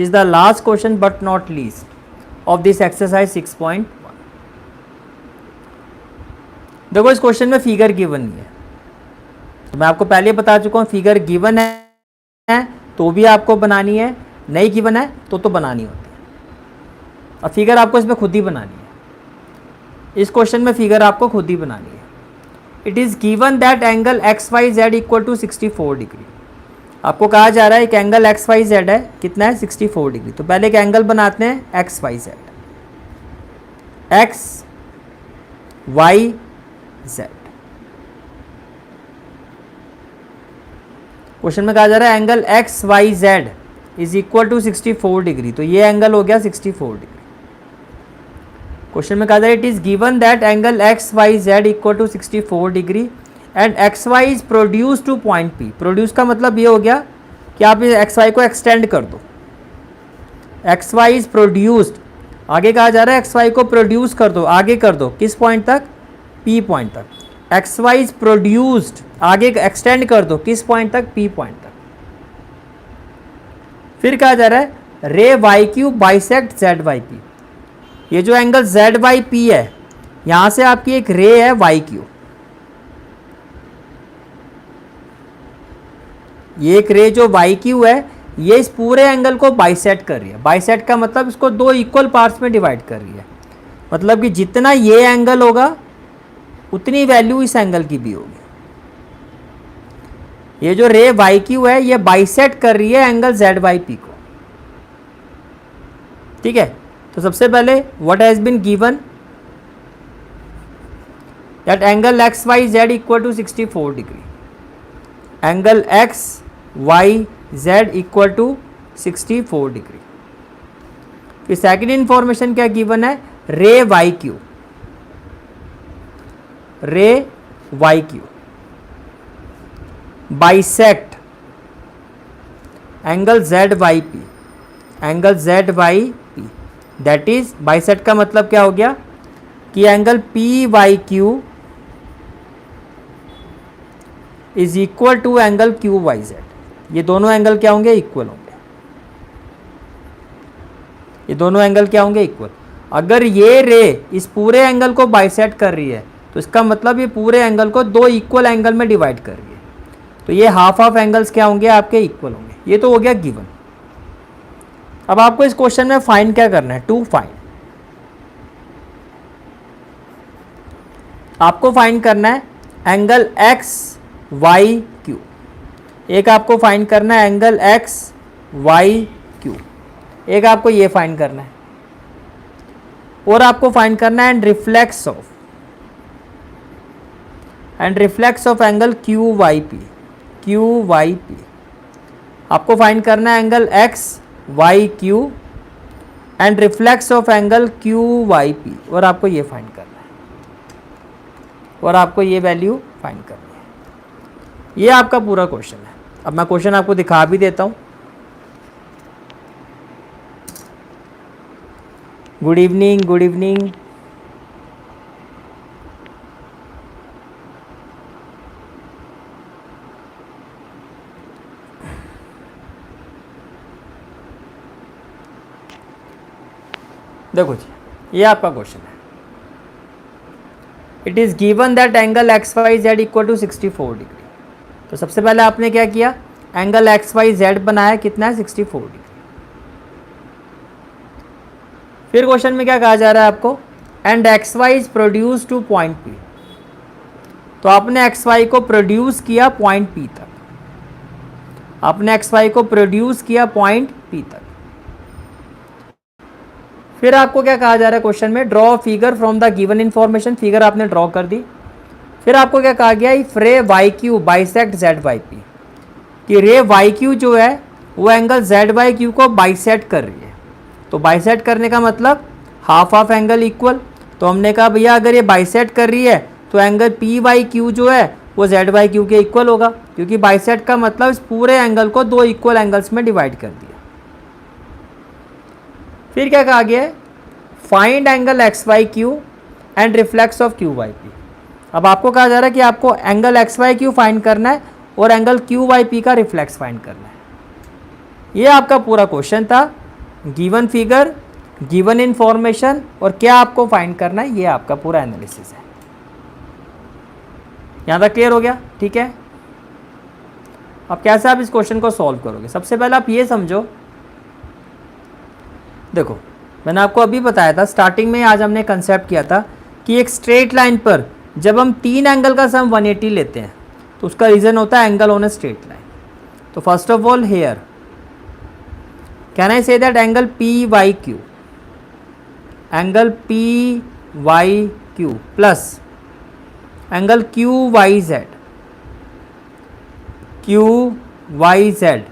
is the last question but not least of this exercise 6.1. देखो इस question में figure given नहीं है, तो मैं आपको पहले बता चुका हूँ फिगर गिवन है तो भी आपको बनानी है, नहीं गिवन है तो बनानी होती है, और फिगर आपको इसमें खुद ही बनानी है। इस क्वेश्चन में फिगर आपको खुद ही बनानी है। It is given that angle X Y Z equal to 64 degree. आपको कहा जा रहा है एक एंगल एक्स वाई जेड है, कितना है 64 डिग्री। तो पहले एक एंगल बनाते हैं X Y Z, X Y Z. Question में कहा जा रहा है angle X Y Z is equal to 64 degree, तो ये एंगल हो गया 64 डिग्री। क्वेश्चन में कहा जा रहा है it is given that angle X Y Z equal to 64 degree and X Y is produce to point P. Produce का मतलब ये हो गया कि आप इस एक्स वाई को एक्सटेंड कर दो। एक्स वाई इज प्रोड्यूस्ड, आगे कहा जा रहा है एक्स वाई को प्रोड्यूस कर दो, आगे कर दो किस पॉइंट तक, पी पॉइंट तक। एक्स वाई इज प्रोड्यूस्ड, आगे एक्सटेंड कर दो किस पॉइंट तक, पी पॉइंट तक। फिर कहा जा रहा है ray Y Q bisect Z Y P. ये जो एंगल जेड वाई पी है, यहां से आपकी एक रे है वाई क्यू, ये एक रे जो वाई क्यू है ये इस पूरे एंगल को बाइसेक्ट कर रही है। बाइसेक्ट का मतलब इसको दो इक्वल पार्ट्स में डिवाइड कर रही है, मतलब कि जितना ये एंगल होगा उतनी वैल्यू इस एंगल की भी होगी। ये जो रे वाई क्यू है ये बाइसेक्ट कर रही है एंगल जेड वाई पी को, ठीक है। तो सबसे पहले what has been given that angle X Y Z equal to 64 degree, angle X Y Z equal to 64 degree. फिर सेकेंड इंफॉर्मेशन क्या गिवन है, ray Y Q, ray Y Q bisect angle Z Y P, angle Z Y P. That is bisect का मतलब क्या हो गया कि angle P Y Q is equal to angle Q Y Z. ये दोनों एंगल क्या होंगे, इक्वल होंगे। ये दोनों एंगल क्या होंगे, इक्वल। अगर ये रे इस पूरे एंगल को बाइसेक्ट कर रही है तो इसका मतलब ये पूरे एंगल को दो इक्वल एंगल में डिवाइड कर रही है, तो ये हाफ ऑफ एंगल्स क्या होंगे आपके, इक्वल होंगे। ये तो हो गया गिवन। अब आपको इस क्वेश्चन में फाइंड क्या करना है, टू फाइंड। आपको फाइंड करना है एंगल एक्स वाई क्यू, एक आपको फाइंड करना है एंगल एक्स वाई क्यू, एक आपको ये फाइंड करना है, और आपको फाइंड करना है and reflex of angle Q Y P, Q Y P. आपको फाइंड करना है angle X Y Q and reflex of angle Q Y P, और आपको ये फाइंड करना है, और आपको ये वैल्यू फाइंड करनी है। ये आपका पूरा क्वेश्चन है। अब मैं क्वेश्चन आपको दिखा भी देता हूं। Good evening, good evening. देखो जी ये आपका क्वेश्चन है। It is given that angle X Y Z equal to 64 degree. तो सबसे पहले आपने क्या किया, एंगल एक्स वाई जेड बनाया, कितना है 64 डिग्री। फिर क्वेश्चन में क्या कहा जा रहा है आपको, and X Y is produce to point P. तो आपने एक्स वाई को प्रोड्यूस किया पॉइंट पी तक, आपने एक्स वाई को प्रोड्यूस किया पॉइंट पी तक। फिर आपको क्या कहा जा रहा है क्वेश्चन में, draw figure from the given information. Figure आपने ड्रॉ कर दी। फिर आपको क्या कहा गया, if ray Y Q bisect Z Y P, कि रे वाई क्यू जो है वो एंगल जेड वाई क्यू को बाइसेक्ट कर रही है। तो बाइसेक्ट करने का मतलब हाफ ऑफ एंगल इक्वल। तो हमने कहा भैया अगर ये बाइसेक्ट कर रही है तो एंगल पी वाई क्यू जो है वो जेड वाई क्यू के इक्वल होगा, क्योंकि बाइसेक्ट का मतलब इस पूरे एंगल को दो इक्वल एंगल्स में डिवाइड कर दिया। फिर क्या कहा गया है, find angle X Y Q and reflex of Q Y P. अब आपको कहा जा रहा है कि आपको angle X Y Q find करना है और एंगल क्यू वाई पी का रिफ्लेक्स फाइंड करना है। ये आपका पूरा क्वेश्चन था। गिवन फिगर, गिवन इंफॉर्मेशन, और क्या आपको फाइंड करना है, ये आपका पूरा एनालिसिस है। यहाँ तक क्लियर हो गया? ठीक है। अब कैसे आप इस क्वेश्चन को सॉल्व करोगे? सबसे पहले आप ये समझो, देखो मैंने आपको अभी बताया था स्टार्टिंग में, आज हमने कंसेप्ट किया था कि एक स्ट्रेट लाइन पर जब हम 3 एंगल का सम 180 लेते हैं तो उसका रीज़न होता है angle on a straight line. तो first of all here can I say that angle P Y Q, angle P Y Q plus angle Q Y Z, Q Y Z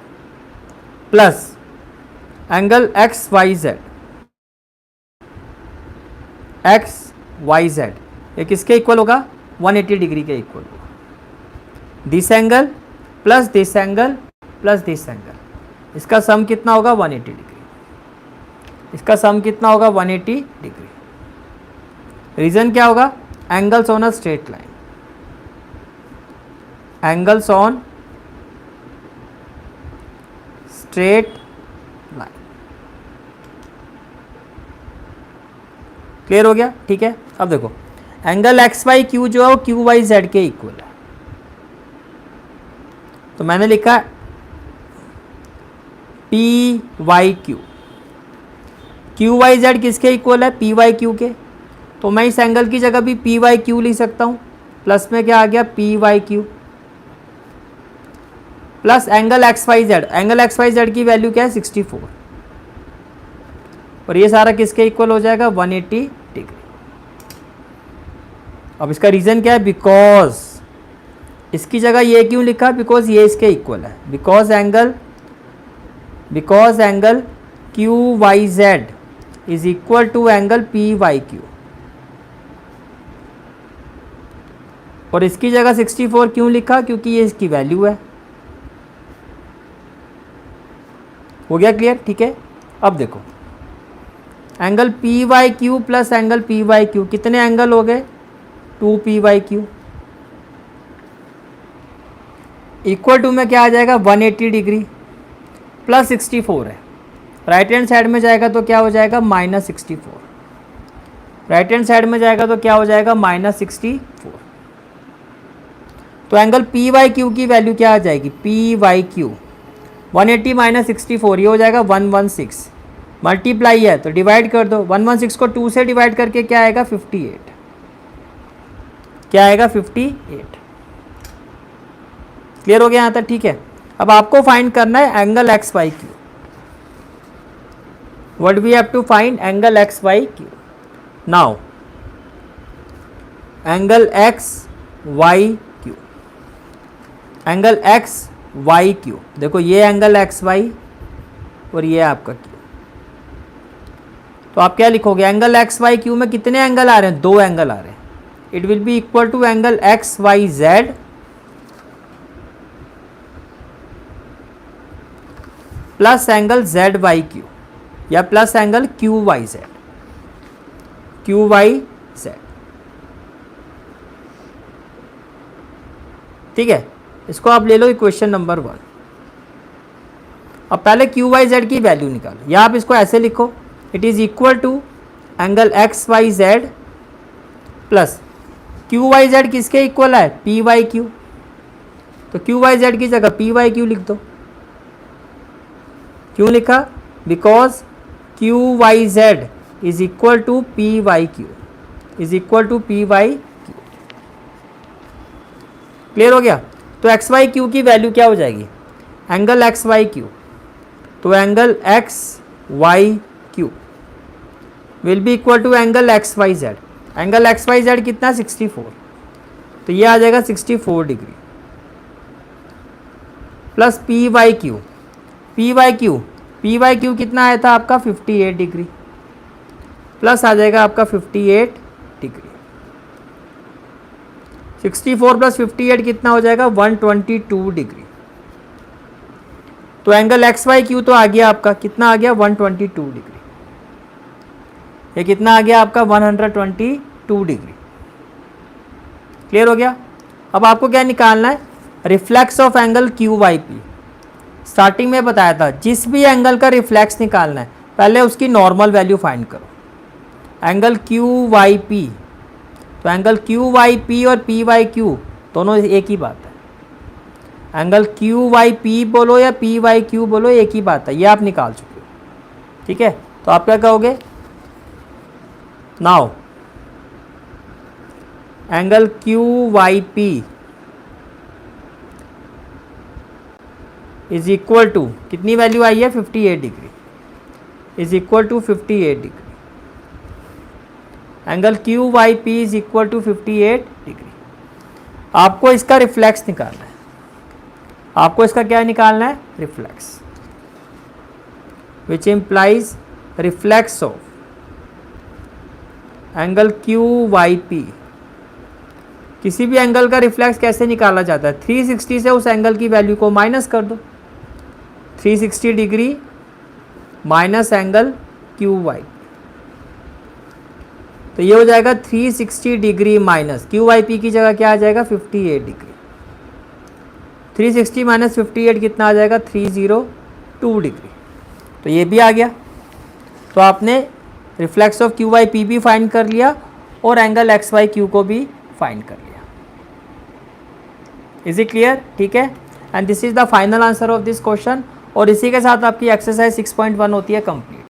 plus angle X Y Z, X Y Z, ये किसके equal होगा? 180 degree के equal होगा। This angle plus this angle plus this angle, इसका sum कितना होगा? 180 degree. इसका sum कितना होगा? 180 डिग्री। रीजन क्या होगा? Angles on a straight line, angles on straight line. Clear हो गया? ठीक है। अब देखो एंगल एक्स वाई क्यू जो है वो क्यू वाई जेड के इक्वल है। तो मैंने लिखा P Y Q, Q Y Z किसके इक्वल है? पी वाई क्यू के। तो मैं इस एंगल की जगह भी पी वाई क्यू लिख सकता हूँ। प्लस में क्या आ गया? P Y Q plus angle X Y Z, angle X Y Z की वैल्यू क्या है? 64। और ये सारा किसके इक्वल हो जाएगा? 180 डिग्री। अब इसका रीज़न क्या है? बिकॉज इसकी जगह ये क्यों लिखा? बिकॉज ये इसके इक्वल है। Because angle Q Y Z is equal to angle P Y Q. और इसकी जगह 64 क्यों लिखा? क्योंकि ये इसकी वैल्यू है। हो गया क्लियर? ठीक है। अब देखो angle P Y Q plus angle P Y Q, कितने एंगल हो गए? 2 P Y Q equal to में क्या आ जाएगा? 180 डिग्री प्लस 64 है। राइट हैंड साइड में जाएगा तो क्या हो जाएगा? -64। राइट हैंड साइड में जाएगा तो क्या हो जाएगा? -64। तो एंगल पी वाई क्यू की वैल्यू क्या आ जाएगी? पी वाई क्यू 180 माइनस 64, ये हो जाएगा 116। मल्टीप्लाई है तो डिवाइड कर दो, 116 को 2 से डिवाइड करके क्या आएगा? 58। क्या आएगा? 58। क्लियर हो गया यहाँ तक? ठीक है। अब आपको फाइंड करना है angle X Y Q. What we have to find? Angle X Y Q. Now angle X Y Q, angle X Y Q, देखो ये एंगल एक्स वाई और ये आपका क्यू। तो आप क्या लिखोगे? एंगल एक्स वाई क्यू में कितने एंगल आ रहे हैं? 2 एंगल आ रहे हैं। It will be equal to angle X Y Z plus angle Z Y Q या plus angle Q Y Z, Q Y Z. ठीक है, इसको आप ले लो इक्वेशन नंबर 1। अब पहले क्यू वाई जेड की वैल्यू निकालो, या आप इसको ऐसे लिखो, it is equal to angle X Y Z plus Q Y Z किसके इक्वल है? P Y Q. तो क्यू वाई जेड की जगह पी वाई क्यू लिख दो। क्यों लिखा? Because Q Y Z is equal to P Y Q, is equal to P Y Q. Clear हो गया? तो एक्स वाई क्यू की वैल्यू क्या हो जाएगी? एंगल एक्स वाई क्यू, तो angle X Y Q will be equal to angle X Y Z. Angle X Y Z कितना? 64। तो ये आ जाएगा 64 degree plus P Y Q, P Y Q कितना आया था आपका? 58 डिग्री प्लस आ जाएगा आपका 58 डिग्री। 64 प्लस 58 कितना हो जाएगा? 122 डिग्री। तो एंगल एक्स वाई क्यू तो आ गया आपका, कितना आ गया? 122 डिग्री। ये कितना आ गया आपका? 122 डिग्री। क्लियर हो गया? अब आपको क्या निकालना है? Reflex of angle Q Y P. Starting में बताया था जिस भी एंगल का रिफ्लेक्स निकालना है पहले उसकी नॉर्मल वैल्यू फाइंड करो। एंगल क्यू वाई पी, तो एंगल क्यू वाई पी और पी वाई क्यू दोनों एक ही बात है। एंगल क्यू वाई पी बोलो या पी वाई क्यू बोलो, एक ही बात है, ये आप निकाल चुके हो। ठीक है, तो आप क्या कहोगे, now angle Q Y P is equal to, कितनी वैल्यू आई है, 58 degree, is equal to 58 degree. Angle Q Y P is equal to 58 degree. आपको इसका रिफ्लेक्स निकालना है, आपको इसका क्या निकालना है, reflex, which implies reflex of angle Q Y P. किसी भी एंगल का रिफ्लेक्स कैसे निकाला जाता है, 360 से उस एंगल की वैल्यू को माइनस कर दो, 360 degree minus angle Q Y, तो ये हो जाएगा 360 degree minus Q Y P की जगह क्या आ जाएगा, 58 डिग्री। 360 माइनस 58 कितना आ जाएगा, 302 डिग्री। तो ये भी आ गया। तो आपने reflex of Q Y P भी फाइंड कर लिया और एंगल एक्स वाई क्यू को भी फाइंड कर लिया। Is it clear? ठीक है, and this is the final answer of this question. और इसी के साथ आपकी एक्सरसाइज 6.1 होती है कंप्लीट।